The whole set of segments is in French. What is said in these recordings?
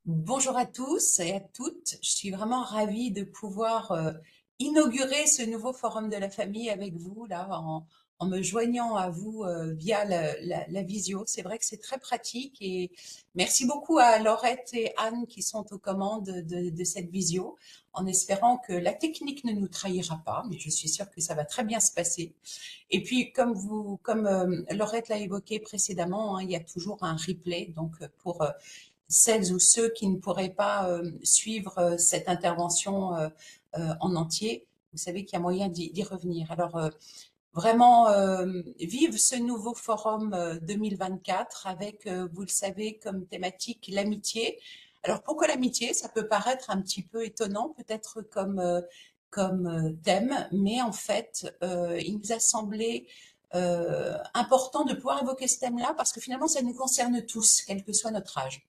Bonjour à tous et à toutes. Je suis vraiment ravie de pouvoir inaugurer ce nouveau forum de la famille avec vous, là, en me joignant à vous via la visio. C'est vrai que c'est très pratique et merci beaucoup à Laurette et Anne qui sont aux commandes de cette visio, en espérant que la technique ne nous trahira pas, mais je suis sûre que ça va très bien se passer. Et puis, comme Laurette l'a évoqué précédemment, hein, il y a toujours un replay, donc pour celles ou ceux qui ne pourraient pas suivre cette intervention en entier, vous savez qu'il y a moyen d'y revenir. Alors, vraiment, vive ce nouveau forum 2024 avec, vous le savez, comme thématique l'amitié. Alors, pourquoi l'amitié? Ça peut paraître un petit peu étonnant, peut-être comme thème, mais en fait, il nous a semblé important de pouvoir évoquer ce thème-là parce que finalement, ça nous concerne tous, quel que soit notre âge,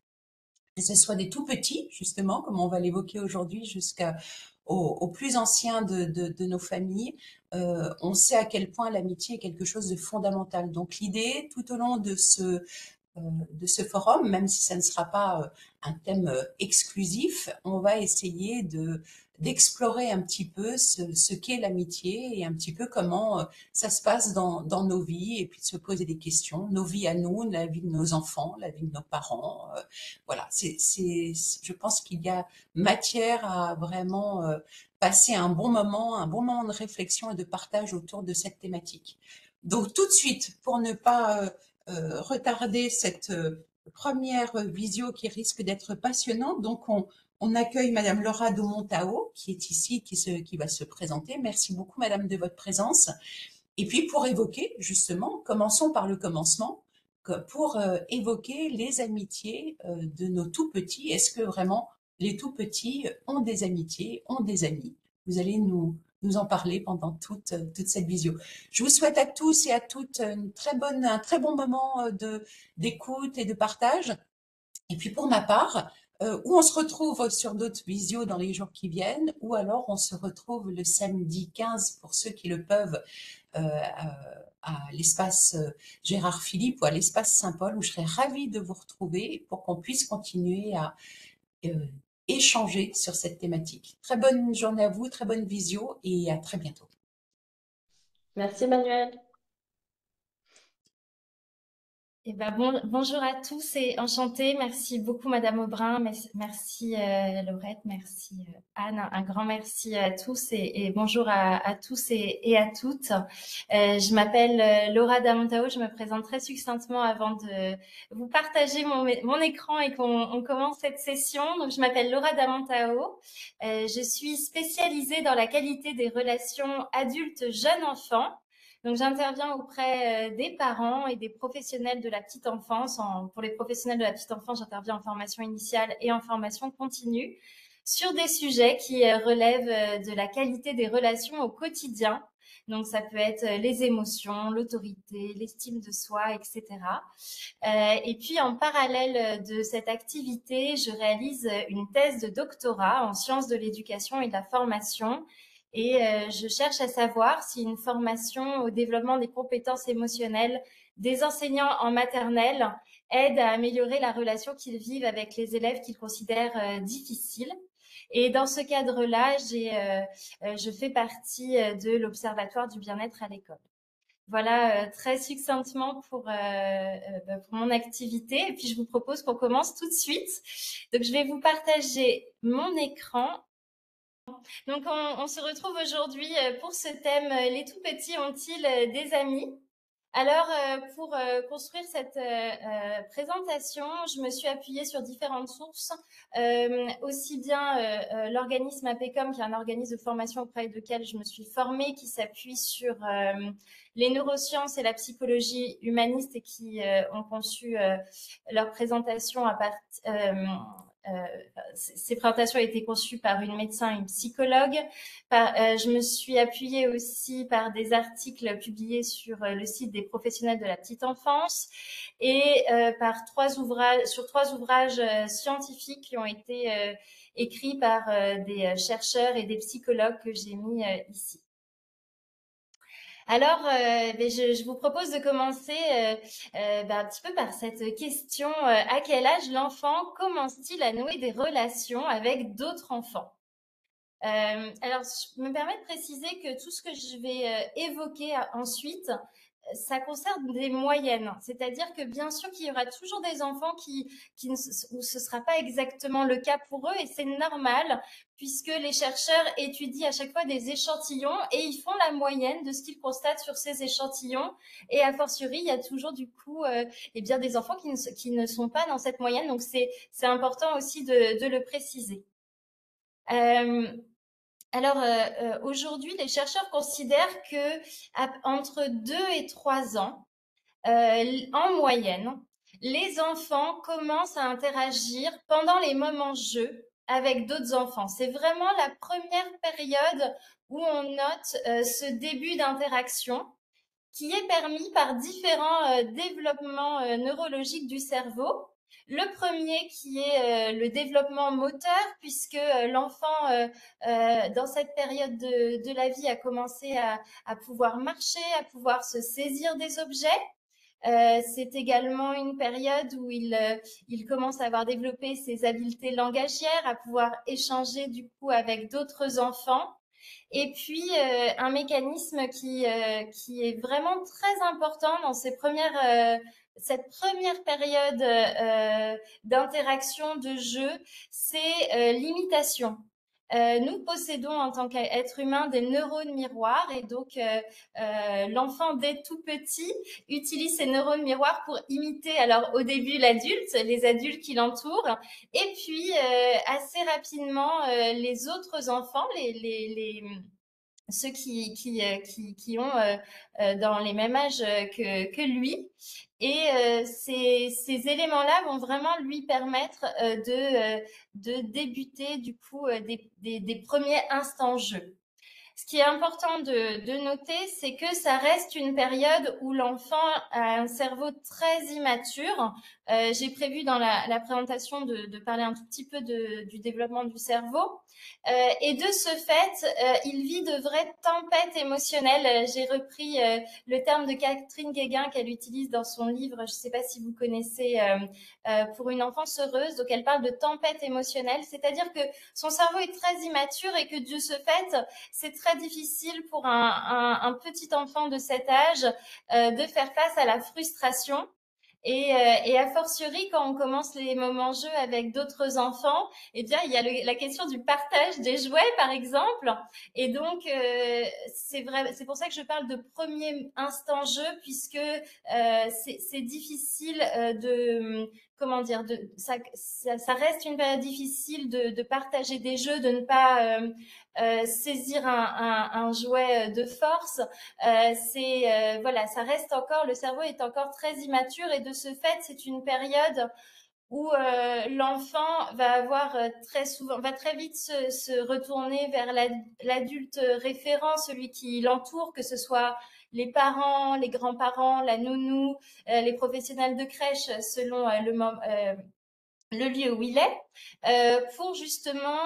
que ce soit des tout petits, justement, comme on va l'évoquer aujourd'hui, jusqu'aux plus anciens de nos familles. On sait à quel point l'amitié est quelque chose de fondamental. Donc l'idée, tout au long de ce forum, même si ça ne sera pas un thème exclusif, on va essayer d'explorer un petit peu ce qu'est l'amitié et un petit peu comment ça se passe dans nos vies et puis de se poser des questions, nos vies à nous, la vie de nos enfants, la vie de nos parents. Voilà, je pense qu'il y a matière à vraiment passer un bon moment de réflexion et de partage autour de cette thématique. Donc tout de suite, pour ne pas retarder cette première visio qui risque d'être passionnante. Donc, on accueille Madame Laura de Montao, qui est ici, qui va se présenter. Merci beaucoup, Madame, de votre présence. Et puis, pour évoquer, justement, commençons par le commencement, pour évoquer les amitiés de nos tout petits. Est-ce que vraiment les tout petits ont des amitiés, ont des amis? Vous allez nous en parler pendant toute cette visio. Je vous souhaite à tous et à toutes un très bon moment d'écoute et de partage. Et puis pour ma part, ou on se retrouve sur d'autres visios dans les jours qui viennent, ou alors on se retrouve le samedi 15 pour ceux qui le peuvent à l'espace Gérard Philippe ou à l'espace Saint-Paul, où je serais ravie de vous retrouver pour qu'on puisse continuer à euh, échanger sur cette thématique. Très bonne journée à vous, très bonne visio et à très bientôt. Merci Manuel. Bonjour à tous et enchantée. Merci beaucoup Madame Aubrin, merci Laurette, merci Anne. Un grand merci à tous et bonjour à tous et à toutes. Je m'appelle Laura Damontao. Je me présente très succinctement avant de vous partager mon écran et qu'on commence cette session. Donc je m'appelle Laura Damontao. Je suis spécialisée dans la qualité des relations adultes-jeunes enfants. Donc, j'interviens auprès des parents et des professionnels de la petite enfance. Pour les professionnels de la petite enfance, j'interviens en formation initiale et en formation continue sur des sujets qui relèvent de la qualité des relations au quotidien. Donc, ça peut être les émotions, l'autorité, l'estime de soi, etc. Et puis, en parallèle de cette activité, je réalise une thèse de doctorat en sciences de l'éducation et de la formation. Et je cherche à savoir si une formation au développement des compétences émotionnelles des enseignants en maternelle aide à améliorer la relation qu'ils vivent avec les élèves qu'ils considèrent difficiles. Et dans ce cadre-là, je fais partie de l'Observatoire du bien-être à l'école. Voilà, très succinctement pour mon activité. Et puis, je vous propose qu'on commence tout de suite. Donc, je vais vous partager mon écran. Donc, on se retrouve aujourd'hui pour ce thème, les tout petits ont-ils des amis? Alors, pour construire cette présentation, je me suis appuyée sur différentes sources, aussi bien l'organisme APECOM, qui est un organisme de formation auprès duquel je me suis formée, qui s'appuie sur les neurosciences et la psychologie humaniste et qui ont conçu leur présentation à partir. Ces présentations ont été conçues par une médecin et une psychologue. Je me suis appuyée aussi par des articles publiés sur le site des professionnels de la petite enfance et sur trois ouvrages scientifiques qui ont été écrits par des chercheurs et des psychologues que j'ai mis ici. Alors, je vous propose de commencer un petit peu par cette question. À quel âge l'enfant commence-t-il à nouer des relations avec d'autres enfants? Alors, je me permets de préciser que tout ce que je vais évoquer ensuite, ça concerne des moyennes. C'est-à-dire que bien sûr qu'il y aura toujours des enfants où ce sera pas exactement le cas pour eux, et c'est normal puisque les chercheurs étudient à chaque fois des échantillons et ils font la moyenne de ce qu'ils constatent sur ces échantillons. Et a fortiori, il y a toujours du coup des enfants qui ne sont pas dans cette moyenne. Donc c'est important aussi de le préciser. Aujourd'hui, les chercheurs considèrent que entre 2 et 3 ans, en moyenne, les enfants commencent à interagir pendant les moments jeux avec d'autres enfants. C'est vraiment la première période où on note ce début d'interaction qui est permis par différents développements neurologiques du cerveau. Le premier qui est le développement moteur, puisque l'enfant, dans cette période de la vie, a commencé à pouvoir marcher, à pouvoir se saisir des objets. C'est également une période où il commence à avoir développé ses habiletés langagières, à pouvoir échanger du coup avec d'autres enfants. Et puis, un mécanisme qui est vraiment très important dans cette première période d'interaction, de jeu, c'est l'imitation. Nous possédons en tant qu'être humain des neurones miroirs, et donc l'enfant dès tout petit utilise ces neurones miroirs pour imiter alors au début l'adulte, les adultes qui l'entourent, et puis assez rapidement les autres enfants, ceux qui ont dans les mêmes âges que lui. Et ces éléments-là vont vraiment lui permettre de débuter du coup des premiers instants jeu. Ce qui est important de noter, c'est que ça reste une période où l'enfant a un cerveau très immature. J'ai prévu dans la présentation de parler un tout petit peu du développement du cerveau. Et de ce fait, il vit de vraies tempêtes émotionnelles. J'ai repris le terme de Catherine Guéguen qu'elle utilise dans son livre, je ne sais pas si vous connaissez, pour une enfance heureuse. Donc elle parle de tempête émotionnelle, c'est-à-dire que son cerveau est très immature et que de ce fait, c'est très difficile pour un petit enfant de cet âge de faire face à la frustration. Et a fortiori, quand on commence les moments jeux avec d'autres enfants, eh bien, il y a la question du partage des jouets, par exemple. Et donc, c'est pour ça que je parle de premier instant jeu, puisque c'est difficile comment dire, ça reste une période difficile de partager des jeux, de ne pas saisir un jouet de force. Voilà, ça reste encore, le cerveau est encore très immature, et de ce fait, c'est une période où l'enfant va très vite se retourner vers l'adulte référent, celui qui l'entoure, que ce soit les parents, les grands-parents, la nounou, les professionnels de crèche, selon le lieu où il est, pour justement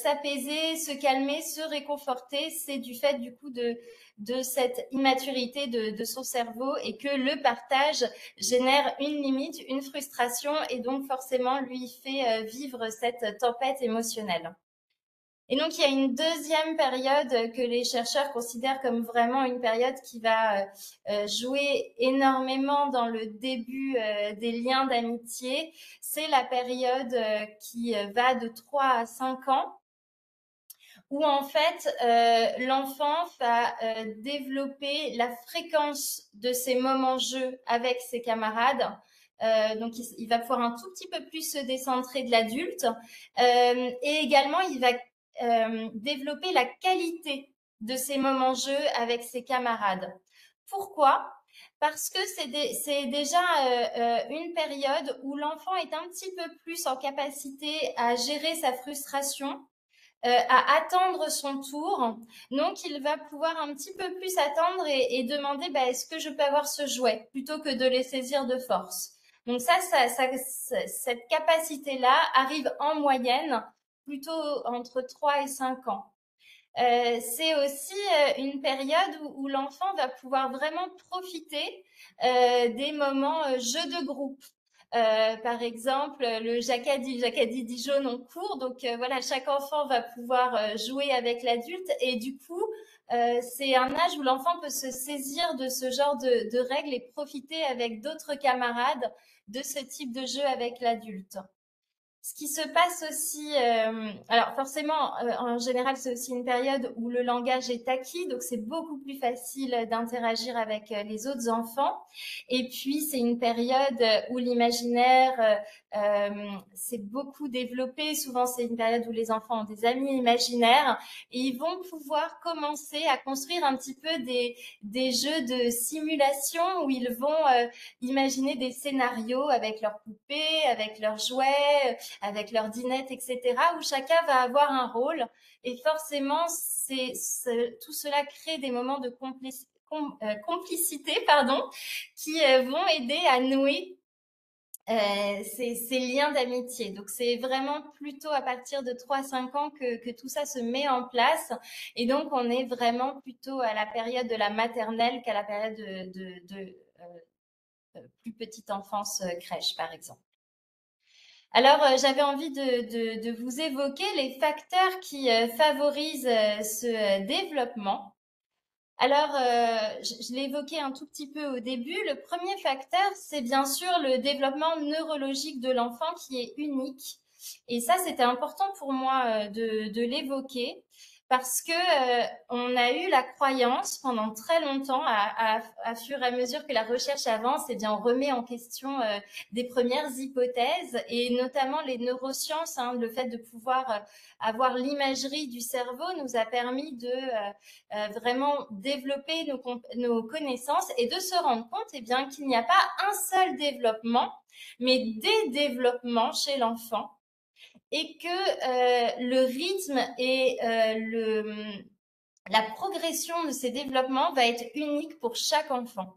s'apaiser, se calmer, se réconforter. C'est du fait du coup de cette immaturité de son cerveau, et que le partage génère une limite, une frustration, et donc forcément lui fait vivre cette tempête émotionnelle. Et donc, il y a une deuxième période que les chercheurs considèrent comme vraiment une période qui va jouer énormément dans le début des liens d'amitié. C'est la période qui va de 3 à 5 ans, où en fait, l'enfant va développer la fréquence de ses moments jeux avec ses camarades. Donc, il va pouvoir un tout petit peu plus se décentrer de l'adulte. Et également, il va développer la qualité de ces moments jeux avec ses camarades. Pourquoi ? Parce que c'est déjà une période où l'enfant est un petit peu plus en capacité à gérer sa frustration, à attendre son tour. Donc, il va pouvoir un petit peu plus attendre et demander est-ce que je peux avoir ce jouet, plutôt que de les saisir de force. Donc cette capacité-là arrive en moyenne plutôt entre 3 et 5 ans. c'est aussi une période où l'enfant va pouvoir vraiment profiter des moments jeux de groupe. Par exemple, le Jacadi dit jaune en cours. Donc voilà, chaque enfant va pouvoir jouer avec l'adulte et du coup, c'est un âge où l'enfant peut se saisir de ce genre de règles et profiter avec d'autres camarades de ce type de jeu avec l'adulte. Ce qui se passe aussi, alors forcément, en général, c'est aussi une période où le langage est acquis, donc c'est beaucoup plus facile d'interagir avec les autres enfants. Et puis, c'est une période où l'imaginaire s'est beaucoup développé. Souvent, c'est une période où les enfants ont des amis imaginaires et ils vont pouvoir commencer à construire un petit peu des jeux de simulation où ils vont imaginer des scénarios avec leurs poupées, avec leurs jouets, avec leurs dinettes, etc., où chacun va avoir un rôle. Et forcément, tout cela crée des moments de complicité, qui vont aider à nouer ces liens d'amitié. Donc, c'est vraiment plutôt à partir de 3-5 ans que tout ça se met en place. Et donc, on est vraiment plutôt à la période de la maternelle qu'à la période de plus petite enfance, crèche, par exemple. Alors, j'avais envie de vous évoquer les facteurs qui favorisent ce développement. Alors, je l'ai évoqué un tout petit peu au début. Le premier facteur, c'est bien sûr le développement neurologique de l'enfant qui est unique. Et ça, c'était important pour moi de l'évoquer parce que on a eu la croyance pendant très longtemps, à fur et à mesure que la recherche avance, eh bien, on remet en question des premières hypothèses et notamment les neurosciences. Hein, le fait de pouvoir avoir l'imagerie du cerveau nous a permis de vraiment développer nos connaisses et de se rendre compte eh bien, qu'il n'y a pas un seul développement, mais des développements chez l'enfant et que le rythme et la progression de ces développements va être unique pour chaque enfant.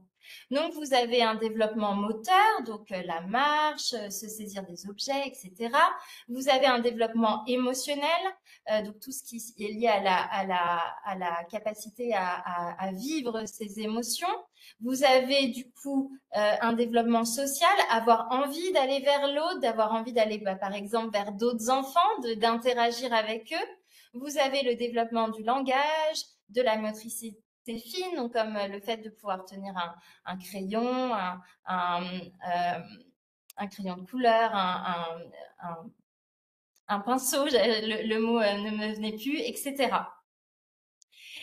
Donc, vous avez un développement moteur, donc la marche, se saisir des objets, etc. Vous avez un développement émotionnel, donc tout ce qui est lié à la capacité à vivre ses émotions. Vous avez du coup un développement social, avoir envie d'aller vers l'autre, d'avoir envie d'aller, par exemple, vers d'autres enfants, d'interagir avec eux. Vous avez le développement du langage, de la motricité fine, donc comme le fait de pouvoir tenir un crayon, un crayon de couleur, un pinceau, le mot ne me venait plus, etc.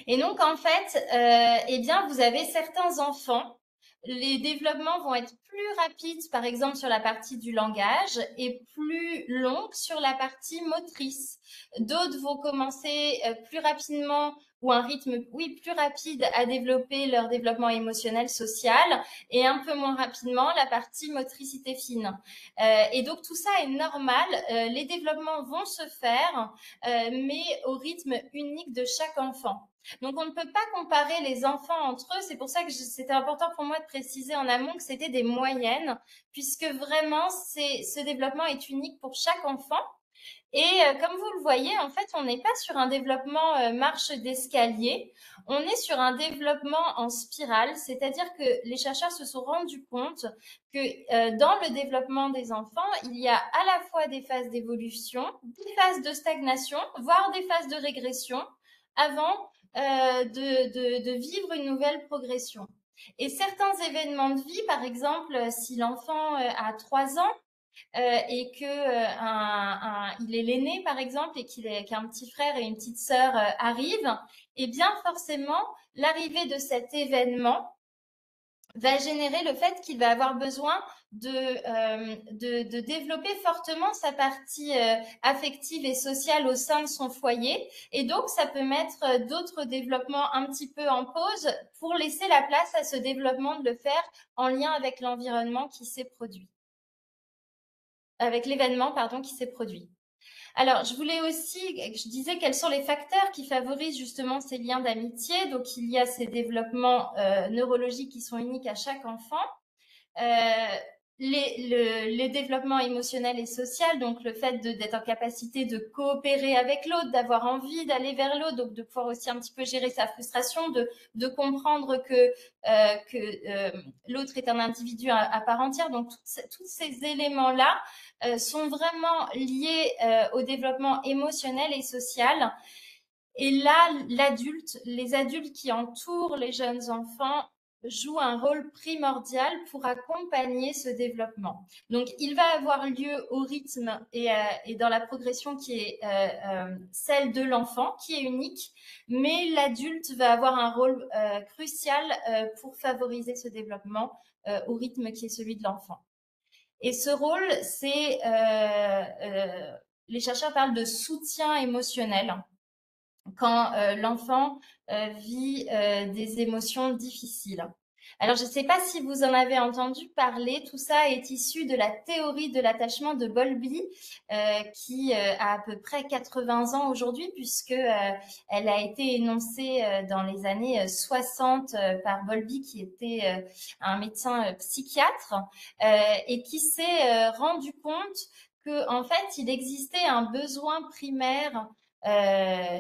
Et donc, en fait, eh bien, vous avez certains enfants, les développements vont être plus rapides, par exemple, sur la partie du langage et plus longs sur la partie motrice. D'autres vont commencer plus rapidement ou un rythme, oui, plus rapide à développer leur développement émotionnel, social et un peu moins rapidement la partie motricité fine. Et donc, tout ça est normal. Les développements vont se faire, mais au rythme unique de chaque enfant. Donc, on ne peut pas comparer les enfants entre eux. C'est pour ça que c'était important pour moi de préciser en amont que c'était des moyennes, puisque vraiment, ce développement est unique pour chaque enfant. Et comme vous le voyez, en fait, on n'est pas sur un développement marche d'escalier, on est sur un développement en spirale, c'est-à-dire que les chercheurs se sont rendus compte que dans le développement des enfants, il y a à la fois des phases d'évolution, des phases de stagnation, voire des phases de régression, avant de vivre une nouvelle progression. Et certains événements de vie, par exemple, si l'enfant a 3 ans et que il est l'aîné, par exemple, et qu'un petit frère et une petite sœur arrivent, eh bien forcément, l'arrivée de cet événement va générer le fait qu'il va avoir besoin de développer fortement sa partie affective et sociale au sein de son foyer. Et donc, ça peut mettre d'autres développements un petit peu en pause pour laisser la place à ce développement de le faire en lien avec l'environnement qui s'est produit. Avec l'événement, pardon, qui s'est produit. Alors, je voulais aussi, je disais quels sont les facteurs qui favorisent justement ces liens d'amitié. Donc, il y a ces développements neurologiques qui sont uniques à chaque enfant. le développement émotionnel et social, donc le fait d'être en capacité de coopérer avec l'autre, d'avoir envie d'aller vers l'autre, donc de pouvoir aussi un petit peu gérer sa frustration, de comprendre que l'autre est un individu à part entière. Donc tous ces éléments-là sont vraiment liés au développement émotionnel et social. Et là, les adultes qui entourent les jeunes enfants jouent un rôle primordial pour accompagner ce développement. Donc, il va avoir lieu au rythme et dans la progression qui est celle de l'enfant, qui est unique, mais l'adulte va avoir un rôle crucial pour favoriser ce développement au rythme qui est celui de l'enfant. Et ce rôle, c'est les chercheurs parlent de soutien émotionnel quand l'enfant vit des émotions difficiles. Alors, je ne sais pas si vous en avez entendu parler, tout ça est issu de la théorie de l'attachement de Bowlby, qui a à peu près 80 ans aujourd'hui, puisque elle a été énoncée dans les années 60 par Bowlby, qui était un médecin psychiatre, et qui s'est rendu compte que, en fait, il existait un besoin primaire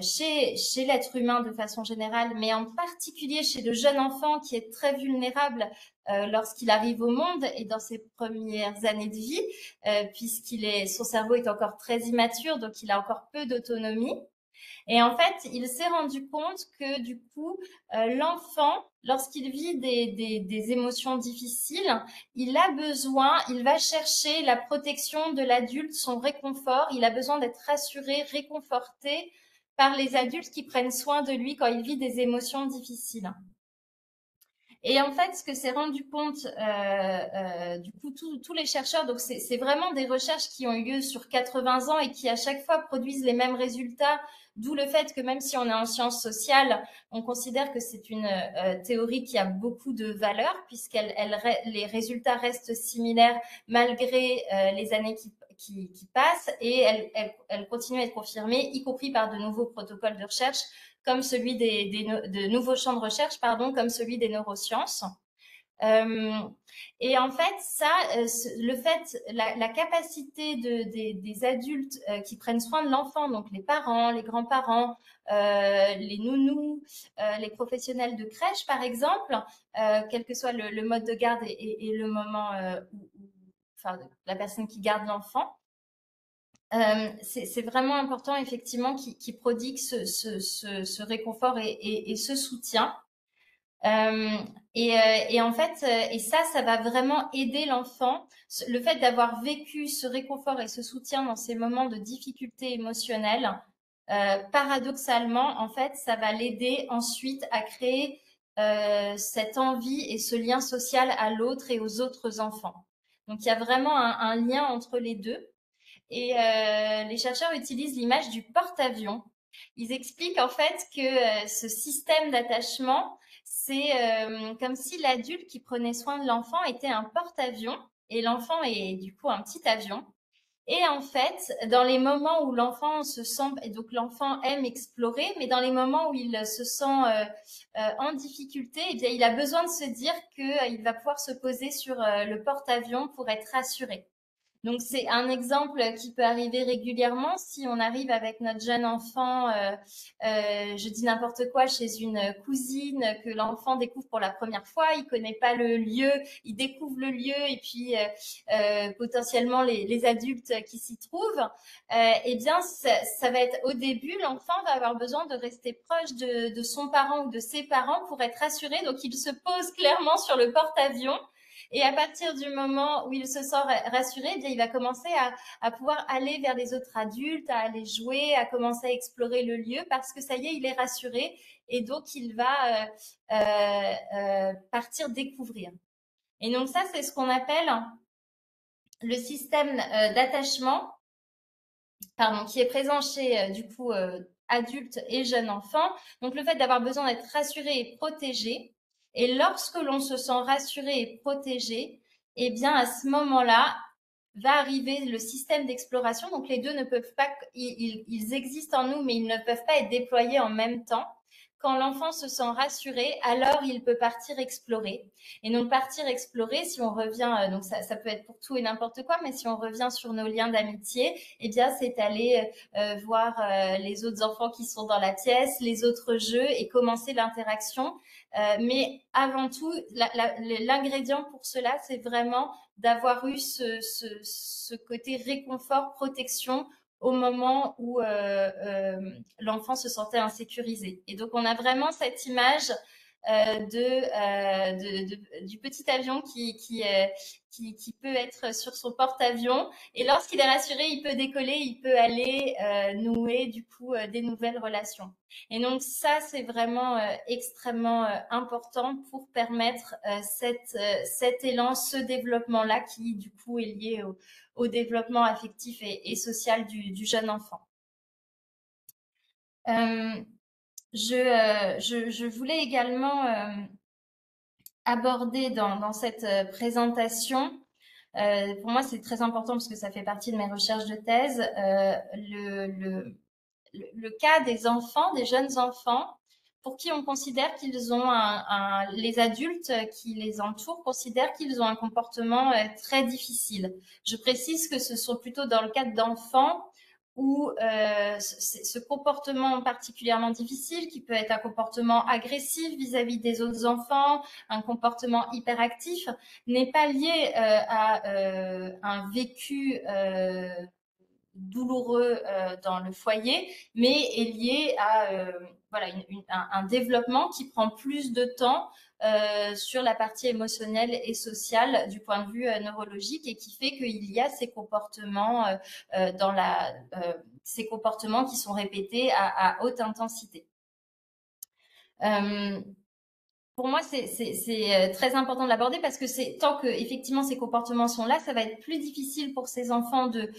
chez l'être humain de façon générale, mais en particulier chez le jeune enfant qui est très vulnérable lorsqu'il arrive au monde et dans ses premières années de vie, son cerveau est encore très immature, donc il a encore peu d'autonomie. Et en fait, il s'est rendu compte que du coup, l'enfant, lorsqu'il vit des émotions difficiles, il va chercher la protection de l'adulte, son réconfort. Il a besoin d'être rassuré, réconforté par les adultes qui prennent soin de lui quand il vit des émotions difficiles. Et en fait, ce que s'est rendu compte, du coup, tous les chercheurs, donc c'est vraiment des recherches qui ont eu lieu sur 80 ans et qui à chaque fois produisent les mêmes résultats, d'où le fait que même si on est en sciences sociales, on considère que c'est une théorie qui a beaucoup de valeur, les résultats restent similaires malgré les années qui passent, et elle continue à être confirmée, y compris par de nouveaux protocoles de recherche, comme celui de nouveaux champs de recherche, pardon, comme celui des neurosciences. Et en fait, la capacité des adultes qui prennent soin de l'enfant, donc les parents, les grands-parents, les nounous, les professionnels de crèche, par exemple, quel que soit le mode de garde et le moment enfin, la personne qui garde l'enfant, c'est vraiment important effectivement qui prodigue ce réconfort et ce soutien. Et en fait, et ça va vraiment aider l'enfant. Le fait d'avoir vécu ce réconfort et ce soutien dans ces moments de difficulté émotionnelle, paradoxalement, en fait, ça va l'aider ensuite à créer cette envie et ce lien social à l'autre et aux autres enfants. Donc, il y a vraiment un lien entre les deux. Et les chercheurs utilisent l'image du porte-avions. Ils expliquent en fait que ce système d'attachement, c'est comme si l'adulte qui prenait soin de l'enfant était un porte-avions et l'enfant est du coup un petit avion. Et en fait, dans les moments où l'enfant se sent, et donc l'enfant aime explorer, mais dans les moments où il se sent en difficulté, eh bien, il a besoin de se dire qu'il va pouvoir se poser sur le porte-avions pour être rassuré. Donc, c'est un exemple qui peut arriver régulièrement si on arrive avec notre jeune enfant, je dis n'importe quoi, chez une cousine que l'enfant découvre pour la première fois, il connaît pas le lieu, il découvre le lieu et puis potentiellement les adultes qui s'y trouvent. Eh bien, ça va être au début, l'enfant va avoir besoin de rester proche de son parent ou de ses parents pour être rassuré. Donc, il se pose clairement sur le porte-avions. Et à partir du moment où il se sent rassuré, eh bien, il va commencer à pouvoir aller vers les autres adultes, à aller jouer, à commencer à explorer le lieu parce que ça y est, il est rassuré et donc il va partir découvrir. Et donc ça, c'est ce qu'on appelle le système d'attachement, qui est présent chez du coup adultes et jeunes enfants. Donc le fait d'avoir besoin d'être rassuré et protégé. Et lorsque l'on se sent rassuré et protégé, eh bien, à ce moment-là, va arriver le système d'exploration. Donc, les deux ne peuvent pas, ils existent en nous, mais ils ne peuvent pas être déployés en même temps. quand l'enfant se sent rassuré, alors il peut partir explorer. Et donc partir explorer, si on revient, donc ça peut être pour tout et n'importe quoi, mais si on revient sur nos liens d'amitié, eh bien c'est aller voir les autres enfants qui sont dans la pièce, les autres jeux et commencer l'interaction. Mais avant tout, l'ingrédient pour cela, c'est vraiment d'avoir eu ce côté réconfort, protection au moment où l'enfant se sentait insécurisé. Et donc, on a vraiment cette image du petit avion qui peut être sur son porte-avions. Et lorsqu'il est rassuré, il peut décoller, il peut aller nouer du coup des nouvelles relations. Et donc ça, c'est vraiment extrêmement important pour permettre cet élan, ce développement-là qui du coup est lié au développement affectif et social du jeune enfant. Je voulais également aborder dans cette présentation, pour moi c'est très important parce que ça fait partie de mes recherches de thèse, le cas des enfants, des jeunes enfants, pour qui on considère qu'ils ont les adultes qui les entourent considèrent qu'ils ont un comportement très difficile. Je précise que ce sont plutôt dans le cadre d'enfants où ce comportement particulièrement difficile, qui peut être un comportement agressif vis-à-vis des autres enfants, un comportement hyperactif, n'est pas lié à un vécu douloureux dans le foyer, mais est lié à voilà, un développement qui prend plus de temps sur la partie émotionnelle et sociale du point de vue neurologique et qui fait qu'il y a ces comportements ces comportements qui sont répétés à haute intensité. Pour moi, c'est très important de l'aborder parce que c'est tant que effectivement ces comportements sont là, ça va être plus difficile pour ces enfants de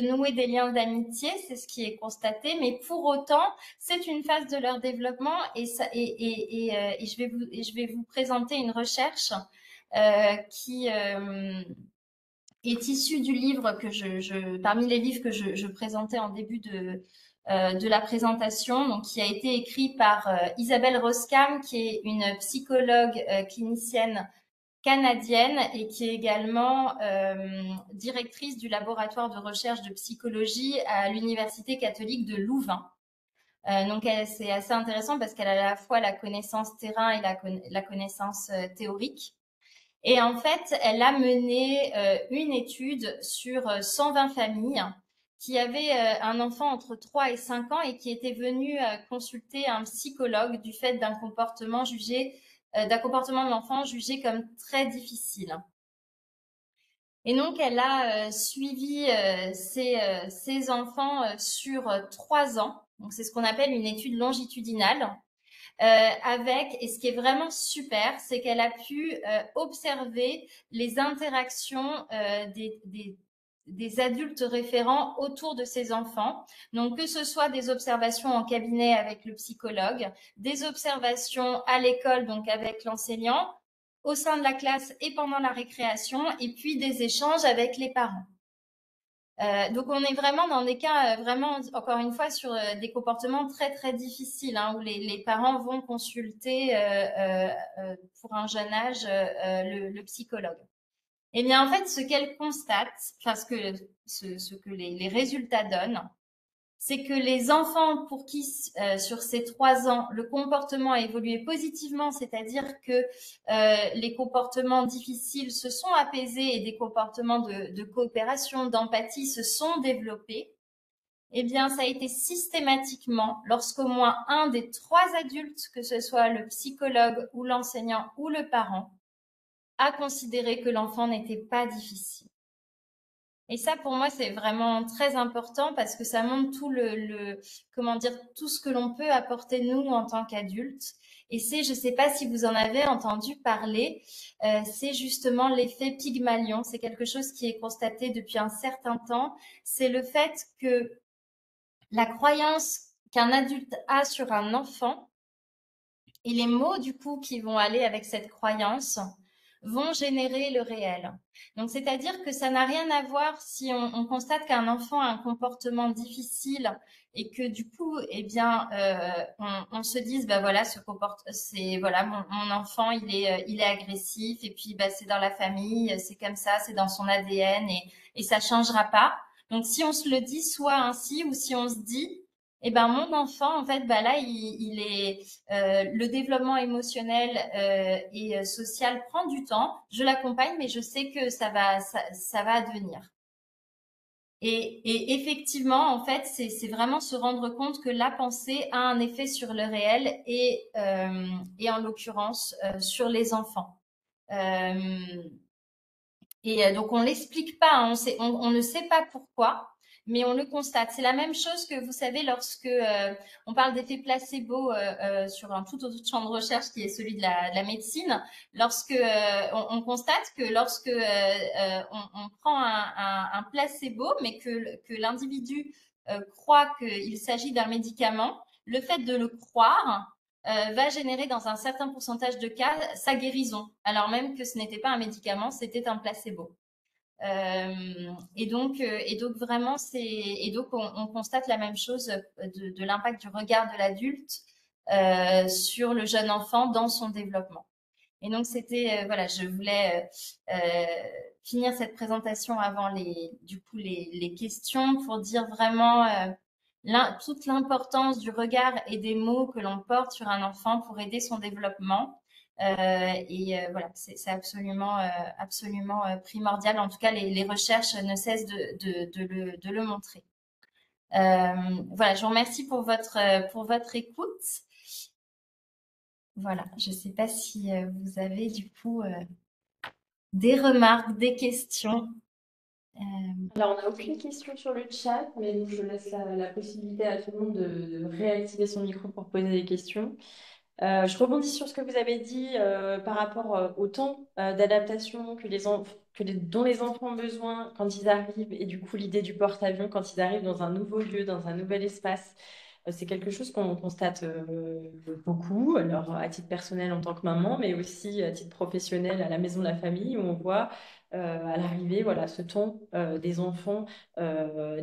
nouer des liens d'amitié, c'est ce qui est constaté. Mais pour autant, c'est une phase de leur développement et je vais vous présenter une recherche qui est issue du livre que parmi les livres que je présentais en début de la présentation, donc qui a été écrit par Isabelle Roskam, qui est une psychologue clinicienne canadienne et qui est également directrice du laboratoire de recherche de psychologie à l'Université catholique de Louvain. Donc c'est assez intéressant parce qu'elle a à la fois la connaissance terrain et la connaissance théorique. Et en fait, elle a mené une étude sur 120 familles qui avaient un enfant entre 3 et 5 ans et qui étaient venus consulter un psychologue du fait d'un comportement de l'enfant jugé comme très difficile. Et donc, elle a suivi ces enfants sur 3 ans. Donc, c'est ce qu'on appelle une étude longitudinale. Et ce qui est vraiment super, c'est qu'elle a pu observer les interactions des adultes référents autour de ces enfants. Donc, que ce soit des observations en cabinet avec le psychologue, des observations à l'école, donc avec l'enseignant, au sein de la classe et pendant la récréation, et puis des échanges avec les parents. Donc on est vraiment dans des cas vraiment encore une fois sur des comportements très très difficiles où les parents vont consulter pour un jeune âge le psychologue. Et bien en fait ce qu'elle constate, enfin ce que les résultats donnent, c'est que les enfants pour qui, sur ces 3 ans, le comportement a évolué positivement, c'est-à-dire que les comportements difficiles se sont apaisés et des comportements de coopération, d'empathie se sont développés, eh bien, ça a été systématiquement lorsqu'au moins un des 3 adultes, que ce soit le psychologue ou l'enseignant ou le parent, a considéré que l'enfant n'était pas difficile. Et ça, pour moi, c'est vraiment très important parce que ça montre tout ce que l'on peut apporter nous en tant qu'adultes. Et je ne sais pas si vous en avez entendu parler, c'est justement l'effet Pygmalion. C'est quelque chose qui est constaté depuis un certain temps. C'est le fait que la croyance qu'un adulte a sur un enfant et les mots, du coup, qui vont aller avec cette croyance vont générer le réel. Donc, c'est-à-dire que ça n'a rien à voir si on constate qu'un enfant a un comportement difficile et que du coup, eh bien, on se dise, bah voilà, c'est voilà, mon enfant, il est agressif et puis bah c'est dans la famille, c'est comme ça, c'est dans son ADN et ça changera pas. Donc, si on se le dit soit ainsi ou si on se dit, eh ben mon enfant, en fait, bah là, il est le développement émotionnel et social prend du temps. Je l'accompagne, mais je sais que ça va advenir. Et effectivement, en fait, c'est vraiment se rendre compte que la pensée a un effet sur le réel et en l'occurrence sur les enfants. Donc on l'explique pas, hein, on ne sait pas pourquoi, mais on le constate. C'est la même chose que vous savez lorsque on parle d'effet placebo sur un tout autre champ de recherche qui est celui de la médecine. Lorsque on constate que lorsque on prend un placebo, mais que l'individu croit qu'il s'agit d'un médicament, le fait de le croire va générer dans un certain pourcentage de cas sa guérison, alors même que ce n'était pas un médicament, c'était un placebo. Et donc vraiment, on constate la même chose de l'impact du regard de l'adulte sur le jeune enfant dans son développement. Et donc c'était voilà, je voulais finir cette présentation avant les questions pour dire vraiment toute l'importance du regard et des mots que l'on porte sur un enfant pour aider son développement. Voilà, c'est absolument primordial. En tout cas, les recherches ne cessent de le montrer. Voilà, je vous remercie pour votre écoute. Voilà, je ne sais pas si vous avez du coup des remarques, des questions. Alors, on n'a aucune question sur le chat, mais donc je laisse la possibilité à tout le monde de réactiver son micro pour poser des questions. Je rebondis sur ce que vous avez dit par rapport au temps d'adaptation dont les enfants ont besoin quand ils arrivent, et du coup l'idée du porte-avions quand ils arrivent dans un nouveau lieu, dans un nouvel espace. C'est quelque chose qu'on constate beaucoup, alors à titre personnel en tant que maman, mais aussi à titre professionnel à la maison de la famille, où on voit à l'arrivée, voilà, ce temps des enfants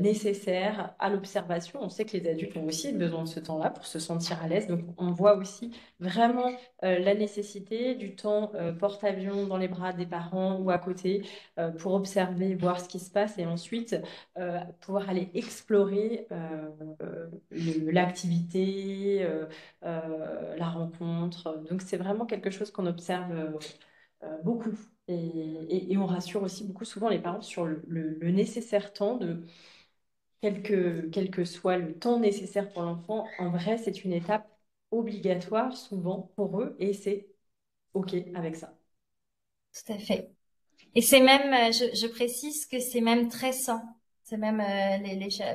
nécessaire à l'observation. On sait que les adultes ont aussi besoin de ce temps-là pour se sentir à l'aise. Donc, on voit aussi vraiment la nécessité du temps porte-avions dans les bras des parents ou à côté pour observer, voir ce qui se passe et ensuite pouvoir aller explorer l'activité, la rencontre. Donc, c'est vraiment quelque chose qu'on observe beaucoup. Et on rassure aussi beaucoup souvent les parents sur le nécessaire temps quel que soit le temps nécessaire pour l'enfant. En vrai, c'est une étape obligatoire souvent pour eux et c'est OK avec ça. Tout à fait. Et c'est même, je précise que c'est même très sain. C'est même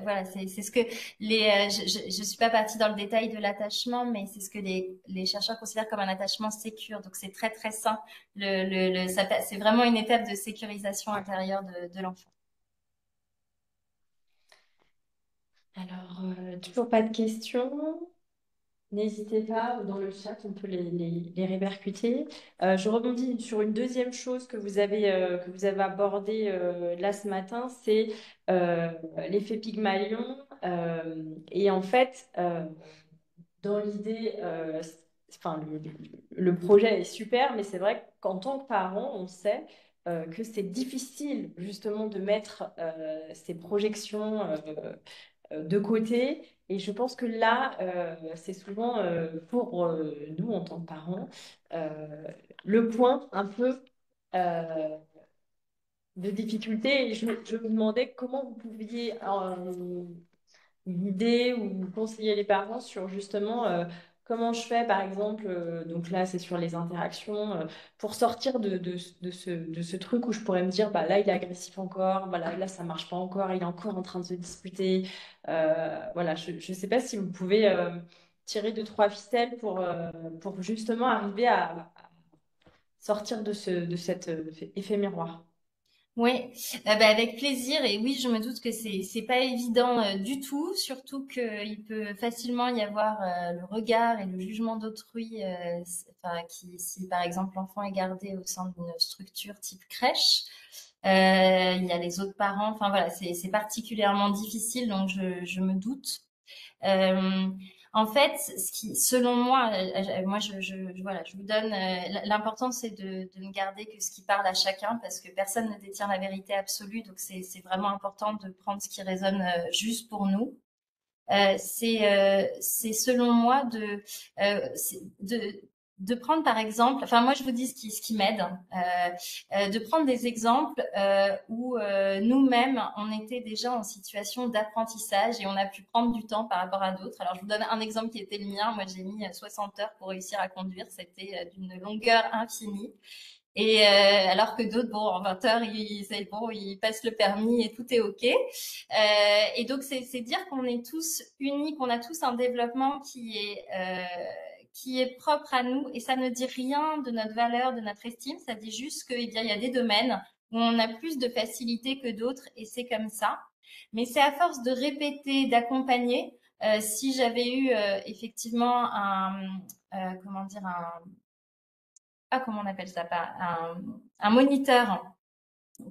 voilà, c'est ce que je suis pas partie dans le détail de l'attachement, mais c'est ce que les chercheurs considèrent comme un attachement sécure. Donc c'est très très sain. C'est vraiment une étape de sécurisation intérieure de l'enfant. Alors, toujours pas de questions. N'hésitez pas, dans le chat, on peut les répercuter. Je rebondis sur une deuxième chose que vous avez abordée là ce matin, c'est l'effet Pygmalion. Et en fait, dans l'idée, enfin, le projet est super, mais c'est vrai qu'en tant que parent, on sait que c'est difficile justement de mettre ces projections de côté. Et je pense que là, c'est souvent pour nous, en tant que parents, le point un peu de difficulté. Et je me demandais comment vous pouviez guider ou conseiller les parents sur justement comment je fais, par exemple, donc là, c'est sur les interactions, pour sortir de ce truc où je pourrais me dire, bah, là, il est agressif encore, bah, là, ça marche pas encore, il est encore en train de se disputer. Voilà, je ne sais pas si vous pouvez tirer deux, trois ficelles pour justement arriver à sortir de cet effet miroir. Oui, avec plaisir. Et oui, je me doute que c'est pas évident du tout, surtout qu'il peut facilement y avoir le regard et le jugement d'autrui, enfin, si par exemple l'enfant est gardé au sein d'une structure type crèche, il y a les autres parents. Enfin voilà, c'est particulièrement difficile, donc je me doute. Euh, En fait, ce qui, selon moi, moi, voilà, je vous donne l'important, c'est de ne garder que ce qui parle à chacun, parce que personne ne détient la vérité absolue. Donc, c'est vraiment important de prendre ce qui résonne juste pour nous. C'est selon moi de prendre par exemple, enfin moi je vous dis ce qui m'aide, de prendre des exemples où nous-mêmes on était déjà en situation d'apprentissage et on a pu prendre du temps par rapport à d'autres. Alors je vous donne un exemple qui était le mien. Moi j'ai mis 60 heures pour réussir à conduire, c'était d'une longueur infinie. Et alors que d'autres, bon, en 20 heures, ils passent le permis et tout est OK. Et donc, c'est dire qu'on est tous unis, qu'on a tous un développement qui est propre à nous. Et ça ne dit rien de notre valeur, de notre estime. Ça dit juste qu'il y a des domaines où on a plus de facilité que d'autres et c'est comme ça. Mais c'est à force de répéter, d'accompagner. Si j'avais eu effectivement comment dire, comment on appelle ça, pas un moniteur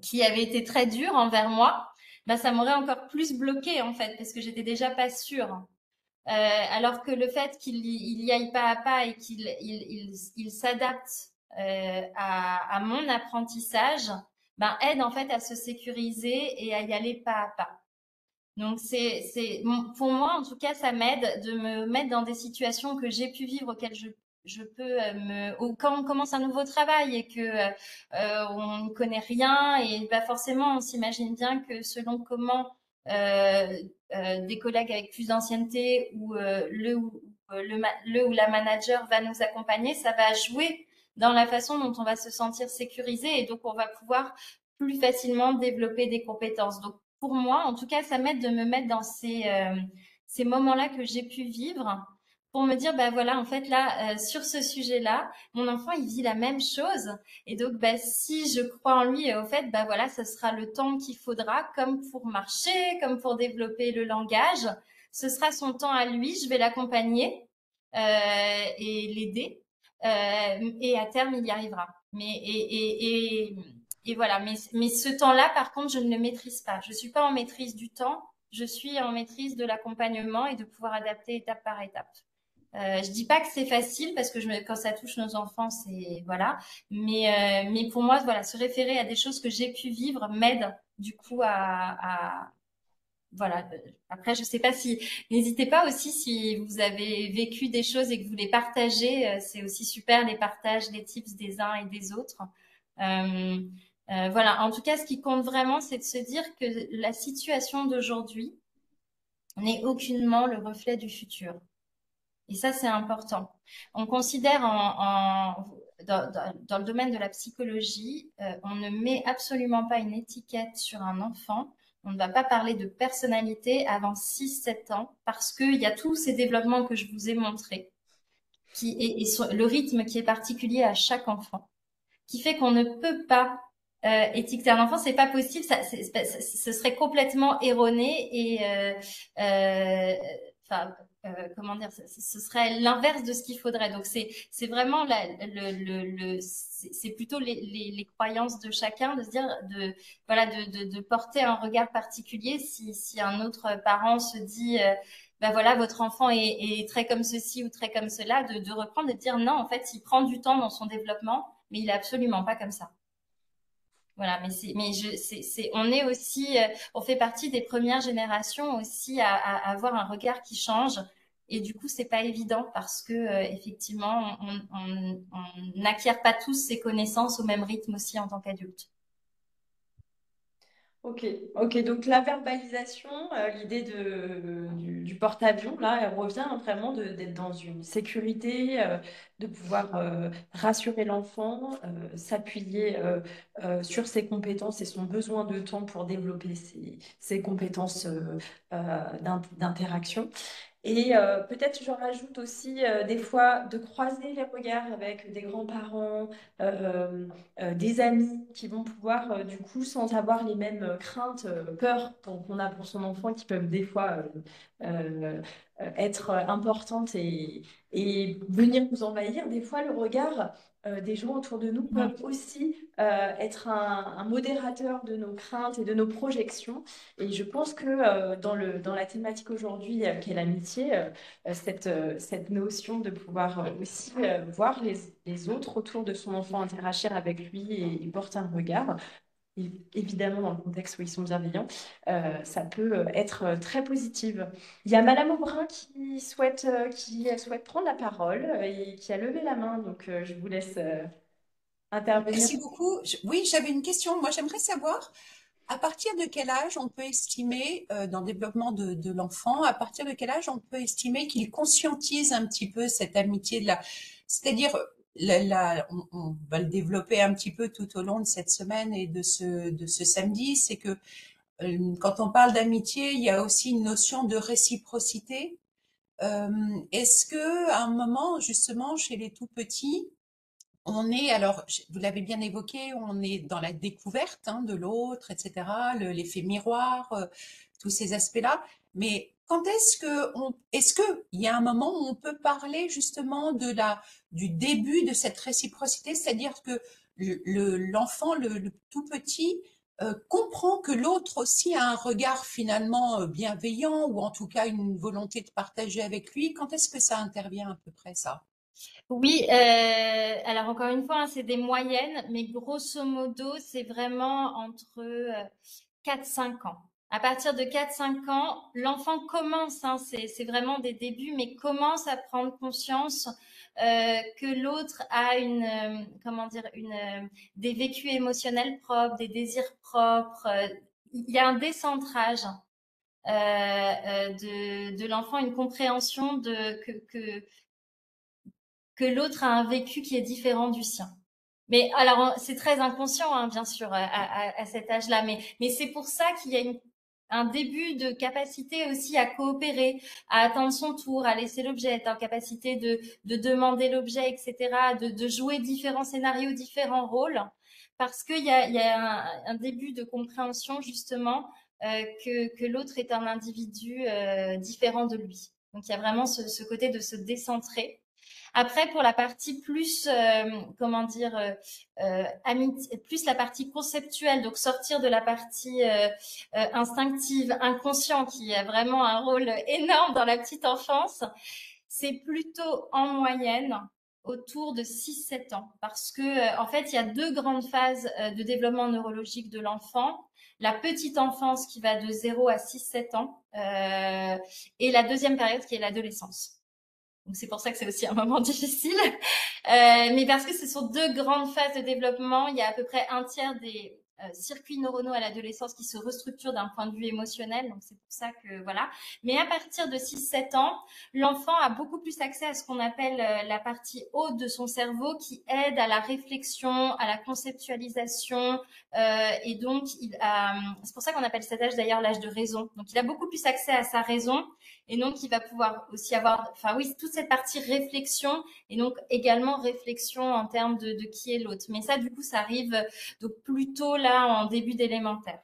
qui avait été très dur envers moi, bah, ça m'aurait encore plus bloqué en fait, parce que j'étais déjà pas sûre. Alors que le fait qu'il y aille pas à pas et qu'il s'adapte à mon apprentissage, ben, aide en fait à se sécuriser et à y aller pas à pas. Donc pour moi en tout cas, ça m'aide de me mettre dans des situations que j'ai pu vivre auxquelles je peux quand on commence un nouveau travail et que on ne connaît rien et bah forcément on s'imagine bien que selon comment des collègues avec plus d'ancienneté ou le ou la manager va nous accompagner, ça va jouer dans la façon dont on va se sentir sécurisé et donc on va pouvoir plus facilement développer des compétences. Donc pour moi, en tout cas, ça m'aide de me mettre dans ces moments-là que j'ai pu vivre pour me dire, bah voilà, en fait, là, sur ce sujet-là, mon enfant, il vit la même chose. Et donc, bah, si je crois en lui, au fait, bah voilà, ça sera le temps qu'il faudra, comme pour marcher, comme pour développer le langage. Ce sera son temps à lui, je vais l'accompagner et l'aider. Et à terme, il y arrivera. Et voilà, mais ce temps-là, par contre, je ne le maîtrise pas. Je suis pas en maîtrise du temps, je suis en maîtrise de l'accompagnement et de pouvoir adapter étape par étape. Je dis pas que c'est facile parce que quand ça touche nos enfants, c'est voilà. Mais pour moi, voilà, se référer à des choses que j'ai pu vivre m'aide du coup voilà. Après, je sais pas si, n'hésitez pas aussi si vous avez vécu des choses et que vous les partagez. C'est aussi super les partages, les tips des uns et des autres. Euh, voilà. En tout cas, ce qui compte vraiment, c'est de se dire que la situation d'aujourd'hui n'est aucunement le reflet du futur. Et ça, c'est important. On considère dans le domaine de la psychologie, on ne met absolument pas une étiquette sur un enfant. On ne va pas parler de personnalité avant 6-7 ans parce qu'il y a tous ces développements que je vous ai montrés et le rythme qui est particulier à chaque enfant, qui fait qu'on ne peut pas étiqueter un enfant, c'est pas possible, ce serait complètement erroné et enfin comment dire, ce serait l'inverse de ce qu'il faudrait. Donc c'est vraiment c'est plutôt les croyances de chacun de se dire voilà de porter un regard particulier si un autre parent se dit ben voilà, votre enfant est très comme ceci ou très comme cela, de reprendre et de dire non, en fait, il prend du temps dans son développement, mais il est absolument pas comme ça. Voilà, on est aussi, on fait partie des premières générations aussi à avoir un regard qui change. Et du coup, c'est pas évident parce que effectivement, on n'acquiert pas tous ces connaissances au même rythme aussi en tant qu'adulte. Ok, ok. Donc la verbalisation, l'idée du porte-avions, là, elle revient vraiment d'être dans une sécurité, de pouvoir rassurer l'enfant, s'appuyer sur ses compétences et son besoin de temps pour développer ses compétences d'interaction. Et peut-être je rajoute aussi des fois de croiser les regards avec des grands-parents, des amis qui vont pouvoir du coup sans avoir les mêmes craintes, peurs qu'on a pour son enfant qui peuvent des fois être importantes et venir nous envahir. Des fois le regard des gens autour de nous peuvent aussi être un modérateur de nos craintes et de nos projections. Et je pense que dans la thématique aujourd'hui qu'est l'amitié, cette notion de pouvoir aussi voir les autres autour de son enfant interagir avec lui et porter un regard, évidemment dans le contexte où ils sont bienveillants, ça peut être très positive. Il y a Madame Aubrin qui souhaite prendre la parole et qui a levé la main, donc je vous laisse intervenir. Merci beaucoup. Oui, j'avais une question. Moi, j'aimerais savoir à partir de quel âge on peut estimer, dans le développement de l'enfant, à partir de quel âge on peut estimer qu'il conscientise un petit peu cette amitié de la, c'est-à-dire, on va le développer un petit peu tout au long de cette semaine et de ce samedi, c'est que quand on parle d'amitié, il y a aussi une notion de réciprocité. Est-ce que à un moment, justement, chez les tout petits, on est, alors, vous l'avez bien évoqué, on est dans la découverte hein, de l'autre, etc., l'effet miroir, tous ces aspects-là. Mais quand est-ce que il y a un moment où on peut parler justement du début de cette réciprocité, c'est-à-dire que l'enfant, le tout petit, comprend que l'autre aussi a un regard finalement bienveillant ou en tout cas une volonté de partager avec lui. Quand est-ce que ça intervient à peu près ça? Oui, alors encore une fois, hein, c'est des moyennes, mais grosso modo, c'est vraiment entre 4-5 ans. À partir de 4-5 ans, l'enfant commence, hein, c'est vraiment des débuts, mais commence à prendre conscience que l'autre a comment dire, des vécus émotionnels propres, des désirs propres. Il y a un décentrage de l'enfant, une compréhension que l'autre a un vécu qui est différent du sien. Mais alors, c'est très inconscient, hein, bien sûr, à cet âge-là, mais c'est pour ça qu'il y a un début de capacité aussi à coopérer, à attendre son tour, à laisser l'objet, être en capacité de demander l'objet, etc., de jouer différents scénarios, différents rôles, parce qu'il y a un début de compréhension, justement, que l'autre est un individu différent de lui. Donc, il y a vraiment ce côté de se décentrer. Après, pour la partie plus, comment dire, plus la partie conceptuelle, donc sortir de la partie instinctive, inconscient, qui a vraiment un rôle énorme dans la petite enfance, c'est plutôt en moyenne autour de 6-7 ans. Parce que, en fait, il y a deux grandes phases de développement neurologique de l'enfant. La petite enfance qui va de 0 à 6-7 ans et la deuxième période qui est l'adolescence. Donc c'est pour ça que c'est aussi un moment difficile, mais parce que ce sont deux grandes phases de développement. Il y a à peu près un tiers des circuits neuronaux à l'adolescence qui se restructurent d'un point de vue émotionnel. Donc c'est pour ça que voilà. Mais à partir de 6-7 ans, l'enfant a beaucoup plus accès à ce qu'on appelle la partie haute de son cerveau qui aide à la réflexion, à la conceptualisation. Et donc c'est pour ça qu'on appelle cet âge d'ailleurs l'âge de raison. Donc il a beaucoup plus accès à sa raison. Et donc, il va pouvoir aussi avoir, enfin oui, toute cette partie réflexion et donc également réflexion en termes de qui est l'autre. Mais ça, du coup, ça arrive donc plutôt là en début d'élémentaire.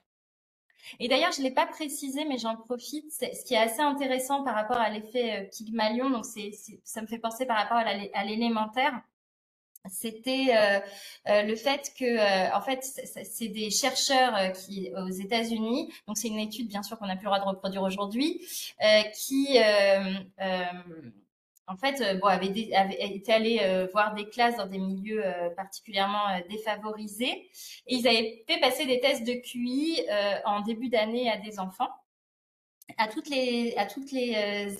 Et d'ailleurs, je ne l'ai pas précisé, mais j'en profite. Ce qui est assez intéressant par rapport à l'effet Pygmalion, donc ça me fait penser par rapport à l'élémentaire. C'était le fait que, en fait, c'est des chercheurs qui aux États-Unis, donc c'est une étude bien sûr qu'on n'a plus le droit de reproduire aujourd'hui, qui en fait bon, avait été allés voir des classes dans des milieux particulièrement défavorisés et ils avaient fait passer des tests de QI en début d'année à des enfants à toutes les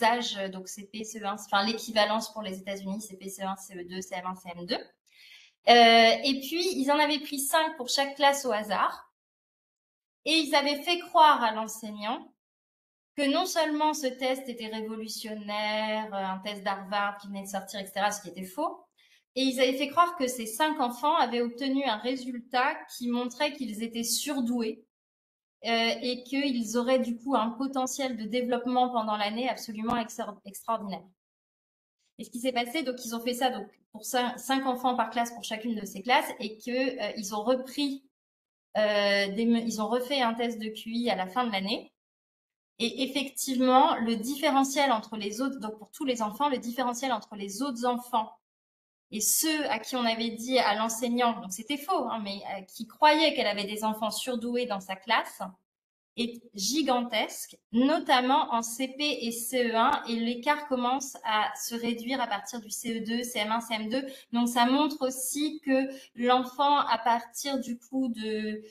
âges, donc CP, CE1, enfin l'équivalence pour les États-Unis, CP, CE1, CE2, CM1, CM2. Et puis, ils en avaient pris 5 pour chaque classe au hasard. Et ils avaient fait croire à l'enseignant que non seulement ce test était révolutionnaire, un test d'Harvard qui venait de sortir, etc., ce qui était faux, Et ils avaient fait croire que ces 5 enfants avaient obtenu un résultat qui montrait qu'ils étaient surdoués et qu'ils auraient du coup un potentiel de développement pendant l'année absolument extraordinaire. Et ce qui s'est passé, donc ils ont fait ça donc pour 5 enfants par classe pour chacune de ces classes et que ils ont repris, ils ont refait un test de QI à la fin de l'année. Et effectivement, le différentiel entre les autres, donc pour tous les enfants, le différentiel entre les autres enfants et ceux à qui on avait dit à l'enseignant, donc c'était faux, hein, mais qui croyaient qu'elle avait des enfants surdoués dans sa classe, est gigantesque, notamment en CP et CE1, et l'écart commence à se réduire à partir du CE2, CM1, CM2. Donc ça montre aussi que l'enfant, à partir du coup de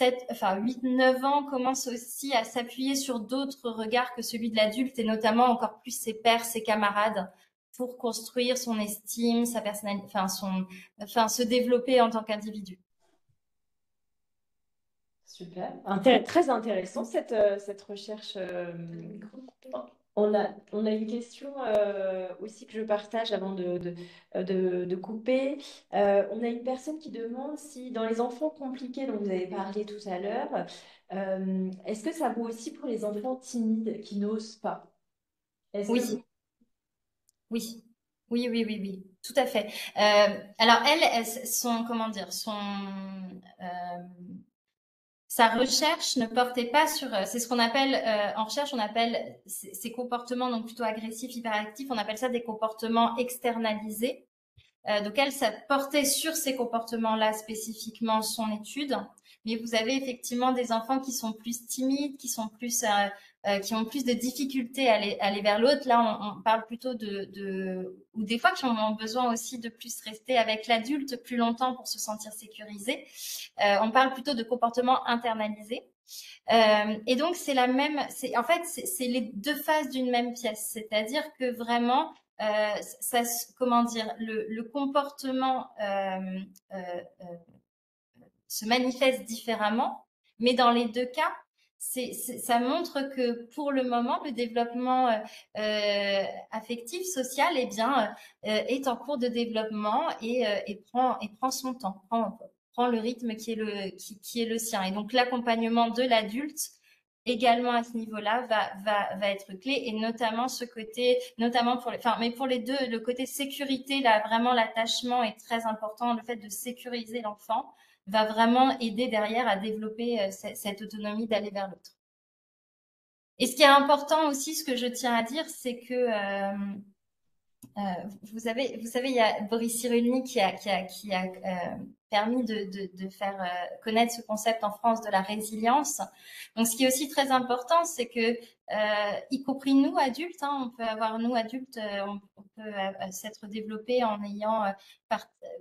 8, 9 ans, commence aussi à s'appuyer sur d'autres regards que celui de l'adulte, et notamment encore plus ses pairs, ses camarades, pour construire son estime, sa personnalité, se développer en tant qu'individu. Super. Très intéressant cette recherche. On a une question aussi que je partage avant de couper. On a une personne qui demande si dans les enfants compliqués dont vous avez parlé tout à l'heure, est-ce que ça vaut aussi pour les enfants timides qui n'osent pas? Est-ce que Oui, oui, oui, oui, oui, oui, tout à fait. Alors comment dire, sa recherche ne portait pas sur, c'est ce qu'on appelle en recherche, on appelle ces comportements donc plutôt agressifs, hyperactifs, on appelle ça des comportements externalisés. Donc elle, ça portait sur ces comportements-là spécifiquement son étude, mais vous avez effectivement des enfants qui sont plus timides, qui sont plus qui ont plus de difficultés à aller vers l'autre. Là, on parle plutôt ou des fois qui ont besoin aussi de plus rester avec l'adulte plus longtemps pour se sentir sécurisés. On parle plutôt de comportements internalisés. Et donc c'est la même, en fait c'est les deux faces d'une même pièce, c'est-à-dire que vraiment comment dire, le comportement se manifeste différemment, mais dans les deux cas, ça montre que pour le moment, le développement affectif, social, eh bien, est en cours de développement et prend son temps, prend le rythme qui est le sien. Et donc l'accompagnement de l'adulte également à ce niveau-là va être clé, et notamment ce côté, notamment mais pour les deux, le côté sécurité, là vraiment l'attachement est très important, le fait de sécuriser l'enfant va vraiment aider derrière à développer cette autonomie d'aller vers l'autre. Et ce qui est important aussi, ce que je tiens à dire, c'est que vous savez, il y a Boris Cyrulnik qui a permis de faire connaître ce concept en France de la résilience. Donc, ce qui est aussi très important, c'est que, y compris nous adultes, hein, on peut avoir nous adultes, on peut s'être développé en ayant,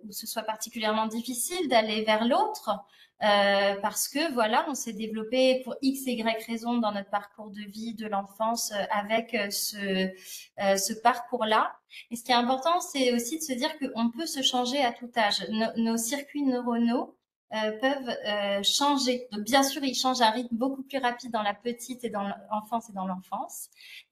où ce soit particulièrement difficile d'aller vers l'autre. Parce que voilà, on s'est développé pour X et Y raisons dans notre parcours de vie de l'enfance avec ce parcours-là. Et ce qui est important, c'est aussi de se dire qu'on peut se changer à tout âge. Nos circuits neuronaux peuvent changer. Donc bien sûr, ils changent à un rythme beaucoup plus rapide dans la petite et dans l'enfance.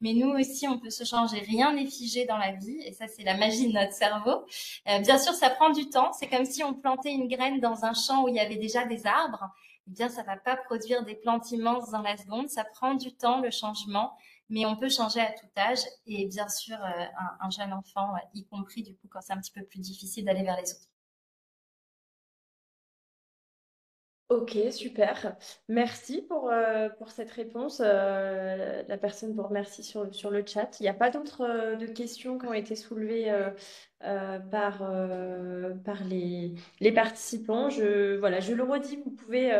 Mais nous aussi, on peut se changer. Rien n'est figé dans la vie. Et ça, c'est la magie de notre cerveau. Bien sûr, ça prend du temps. C'est comme si on plantait une graine dans un champ où il y avait déjà des arbres. Eh bien, ça va pas produire des plantes immenses dans la seconde. Ça prend du temps, le changement. Mais on peut changer à tout âge, et bien sûr, un jeune enfant, y compris du coup quand c'est un petit peu plus difficile d'aller vers les autres. Ok, super. Merci pour cette réponse. La personne vous remercie sur le chat. Il n'y a pas d'autres de questions qui ont été soulevées par les participants. Voilà, je le redis, vous pouvez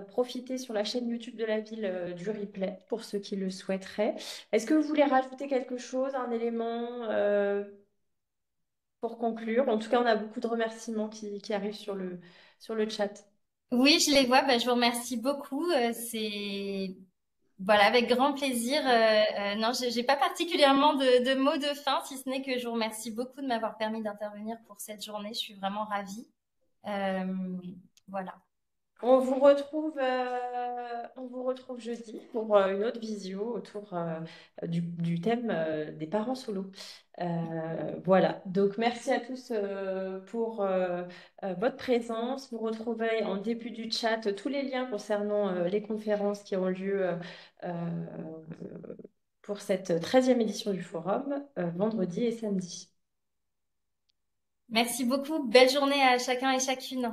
profiter sur la chaîne YouTube de la ville du replay pour ceux qui le souhaiteraient. Est-ce que vous voulez rajouter quelque chose, un élément pour conclure? En tout cas, on a beaucoup de remerciements qui arrivent sur le chat. Oui, je les vois. Je vous remercie beaucoup. C'est voilà, avec grand plaisir. Non, j'ai pas particulièrement de mots de fin, si ce n'est que je vous remercie beaucoup de m'avoir permis d'intervenir pour cette journée. Je suis vraiment ravie. Euh, voilà. On vous retrouve jeudi pour une autre visio autour du thème des parents solo. Voilà, donc merci à tous pour votre présence. Vous retrouvez en début du chat tous les liens concernant les conférences qui ont lieu euh, pour cette 13e édition du forum, vendredi et samedi. Merci beaucoup. Belle journée à chacun et chacune.